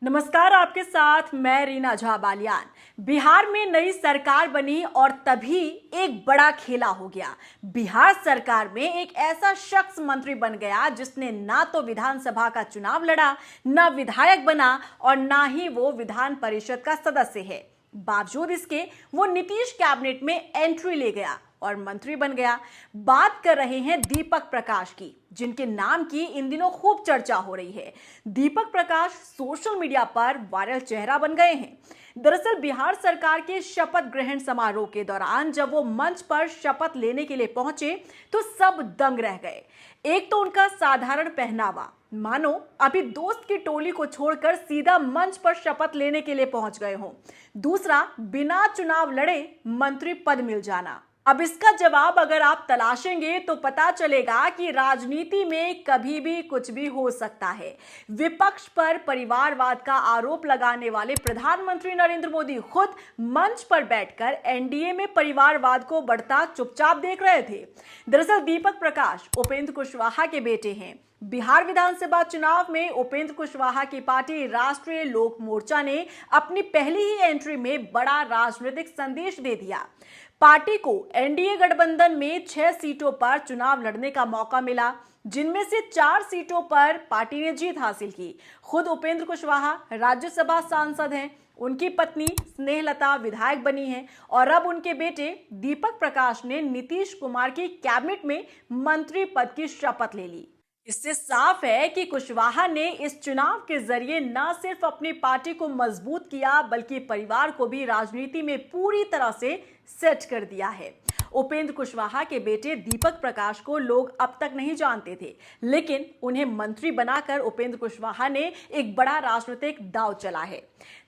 नमस्कार, आपके साथ मैं रीना झा बालियान। बिहार में नई सरकार बनी और तभी एक बड़ा खेला हो गया। बिहार सरकार में एक ऐसा शख्स मंत्री बन गया जिसने ना तो विधानसभा का चुनाव लड़ा, ना विधायक बना और ना ही वो विधान परिषद का सदस्य है। बावजूद इसके वो नीतीश कैबिनेट में एंट्री ले गया और मंत्री बन गया। बात कर रहे हैं दीपक प्रकाश की, जिनके नाम की इन दिनों खूब चर्चा हो रही है। दीपक प्रकाश सोशल मीडिया पर वायरल चेहरा बन गए हैं। दरअसल बिहार सरकार के शपथ ग्रहण समारोह के दौरान जब वो मंच पर शपथ लेने के लिए पहुंचे तो सब दंग रह गए। एक तो उनका साधारण पहनावा, मानो अभी दोस्त की टोली को छोड़कर सीधा मंच पर शपथ लेने के लिए पहुंच गए हों। दूसरा, बिना चुनाव लड़े मंत्री पद मिल जाना। अब इसका जवाब अगर आप तलाशेंगे तो पता चलेगा कि राजनीति में कभी भी कुछ भी हो सकता है। विपक्ष पर परिवारवाद का आरोप लगाने वाले प्रधानमंत्री नरेंद्र मोदी खुद मंच पर बैठकर एनडीए में परिवारवाद को बढ़ता चुपचाप देख रहे थे। दरअसल दीपक प्रकाश उपेंद्र कुशवाहा के बेटे हैं। बिहार विधानसभा चुनाव में उपेंद्र कुशवाहा की पार्टी राष्ट्रीय लोक मोर्चा ने अपनी पहली ही एंट्री में बड़ा राजनीतिक संदेश दे दिया। पार्टी को एनडीए गठबंधन में 6 सीटों पर चुनाव लड़ने का मौका मिला, जिनमें से 4 सीटों पर पार्टी ने जीत हासिल की। खुद उपेंद्र कुशवाहा राज्यसभा सांसद हैं, उनकी पत्नी स्नेहलता विधायक बनी हैं और अब उनके बेटे दीपक प्रकाश ने नीतीश कुमार की कैबिनेट में मंत्री पद की शपथ ले ली। इससे साफ है कि कुशवाहा ने इस चुनाव के जरिए न सिर्फ अपनी पार्टी को मजबूत किया बल्कि परिवार को भी राजनीति में पूरी तरह से सेट कर दिया है। उपेंद्र कुशवाहा के बेटे दीपक प्रकाश को लोग अब तक नहीं जानते थे, लेकिन उन्हें मंत्री बनाकर उपेंद्र कुशवाहा ने एक बड़ा राजनीतिक दांव चला है।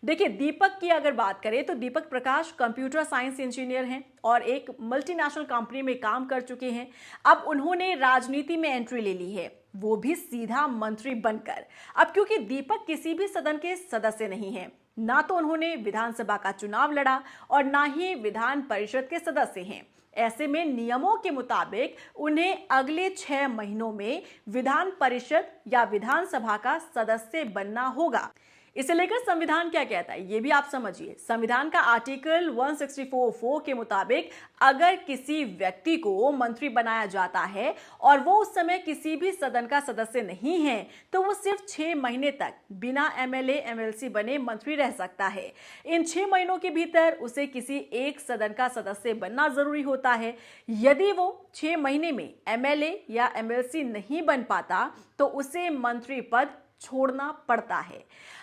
देखिए, दीपक की अगर बात करें तो Deepak Prakash computer science engineer हैं और एक मल्टीनेशनल कंपनी में काम कर चुके हैं। अब उन्होंने राजनीति में एंट्री ले ली है, वो भी सीधा मंत्री बनकर। अब क्योंकि दीपक किसी भी सदन के सदस्य नहीं हैं, ना तो उन्होंने विधानसभा का चुनाव लड़ा और ना ही विधान परिषद के सदस्य हैं, ऐसे में नियमों के मुताबिक उन्हें अगले 6 महीनों में विधान परिषद या विधानसभा का सदस्य बनना होगा। इसे लेकर संविधान क्या कहता है ये भी आप समझिए। संविधान का आर्टिकल 164(4) के मुताबिक अगर किसी व्यक्ति को मंत्री बनाया जाता है और वो उस समय किसी भी सदन का सदस्य नहीं है तो वो सिर्फ 6 महीने तक बिना एमएलए एमएलसी बने मंत्री रह सकता है। इन 6 महीनों के भीतर उसे किसी एक सदन का सदस्य बनना जरूरी होता है। यदि वो 6 महीने में एमएलए या एमएलसी नहीं बन पाता तो उसे मंत्री पद छोड़ना पड़ता है।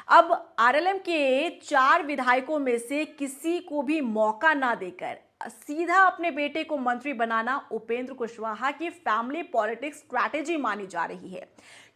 अब आरएलएम के 4 विधायकों में से किसी को भी मौका ना देकर सीधा अपने बेटे को मंत्री बनाना उपेंद्र कुशवाहा की फैमिली पॉलिटिक्स स्ट्रैटेजी मानी जा रही है,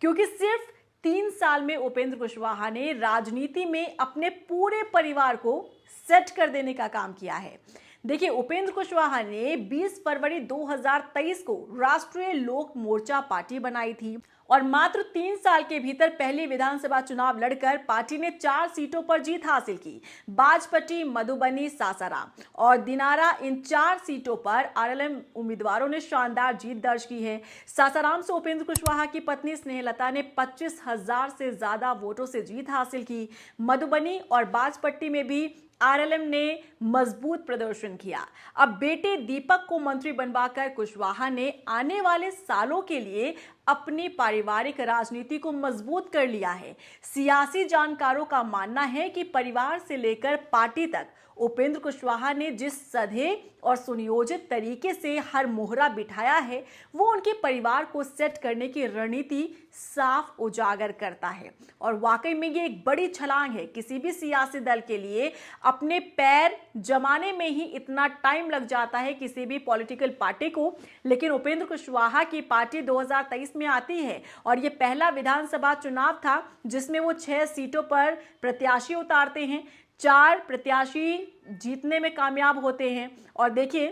क्योंकि सिर्फ 3 साल में उपेंद्र कुशवाहा ने राजनीति में अपने पूरे परिवार को सेट कर देने का काम किया है। देखिए, उपेंद्र कुशवाहा ने 20 फरवरी 2023 को राष्ट्रीय लोक मोर्चा पार्टी बनाई थी और मात्र 3 साल के भीतर पहली विधानसभा चुनाव लड़कर पार्टी ने 4 सीटों पर जीत हासिल की। बाजपट्टी, मधुबनी, सासाराम और दिनारा, इन 4 सीटों पर आरएलएम उम्मीदवारों ने शानदार जीत दर्ज की है। सासाराम से उपेंद्र कुशवाहा की पत्नी स्नेहलता ने 25,000 से ज्यादा वोटों से जीत हासिल की। मधुबनी और बाजपट्टी में भी आरएलएम ने मजबूत प्रदर्शन किया। अब बेटे दीपक को मंत्री बनवाकर कुशवाहा ने आने वाले सालों के लिए अपनी पारिवारिक राजनीति को मजबूत कर लिया है। सियासी जानकारों का मानना है कि परिवार से लेकर पार्टी तक उपेंद्र कुशवाहा ने जिस सधे और सुनियोजित तरीके से हर मोहरा बिठाया है वो उनके परिवार को सेट करने की रणनीति साफ उजागर करता है। और वाकई में ये एक बड़ी छलांग है। किसी भी सियासी दल के लिए अपने पैर जमाने में ही इतना टाइम लग जाता है किसी भी पॉलिटिकल पार्टी को, लेकिन उपेंद्र कुशवाहा की पार्टी 2023 में आती है और ये पहला विधानसभा चुनाव था जिसमें वो 6 सीटों पर प्रत्याशी उतारते हैं। 4 प्रत्याशी जीतने में कामयाब होते हैं और देखिए,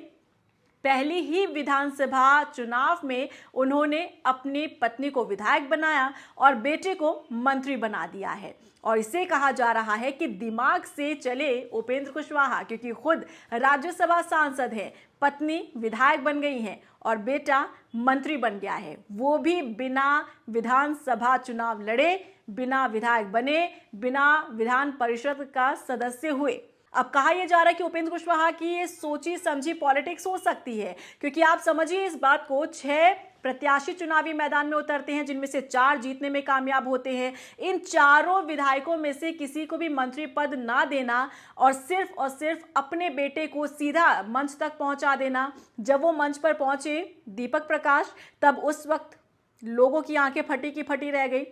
पहली ही विधानसभा चुनाव में उन्होंने अपनी पत्नी को विधायक बनाया और बेटे को मंत्री बना दिया है। और इसे कहा जा रहा है कि दिमाग से चले उपेंद्र कुशवाहा, क्योंकि खुद राज्यसभा सांसद हैं, पत्नी विधायक बन गई हैं और बेटा मंत्री बन गया है, वो भी बिना विधानसभा चुनाव लड़े, बिना विधायक बने, बिना विधान परिषद का सदस्य हुए। अब कहा यह जा रहा है कि उपेंद्र कुशवाहा की ये सोची समझी पॉलिटिक्स हो सकती है, क्योंकि आप समझिए इस बात को, 6 प्रत्याशी चुनावी मैदान में उतरते हैं, जिनमें से 4 जीतने में कामयाब होते हैं। इन चारों विधायकों में से किसी को भी मंत्री पद ना देना और सिर्फ अपने बेटे को सीधा मंच तक पहुंचा देना। जब वो मंच पर पहुंचे दीपक प्रकाश, तब उस वक्त लोगों की आंखें फटी की फटी रह गई।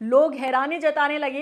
लोग हैरानी जताने लगे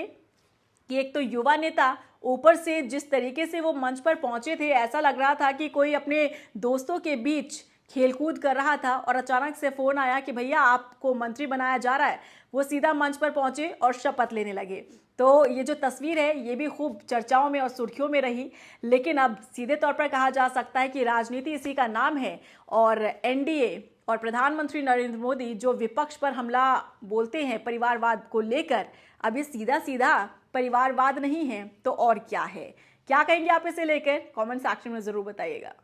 कि एक तो युवा नेता, ऊपर से जिस तरीके से वो मंच पर पहुंचे थे, ऐसा लग रहा था कि कोई अपने दोस्तों के बीच खेलकूद कर रहा था और अचानक से फोन आया कि भैया आपको मंत्री बनाया जा रहा है। वो सीधा मंच पर पहुंचे और शपथ लेने लगे। तो ये जो तस्वीर है ये भी खूब चर्चाओं में और सुर्खियों में रही। लेकिन अब सीधे तौर पर कहा जा सकता है कि राजनीति इसी का नाम है और एनडीए और प्रधानमंत्री नरेंद्र मोदी जो विपक्ष पर हमला बोलते हैं परिवारवाद को लेकर, अब ये सीधा सीधा परिवारवाद नहीं है तो और क्या है। क्या कहेंगे आप इसे लेकर? कमेंट सेक्शन में जरूर बताइएगा।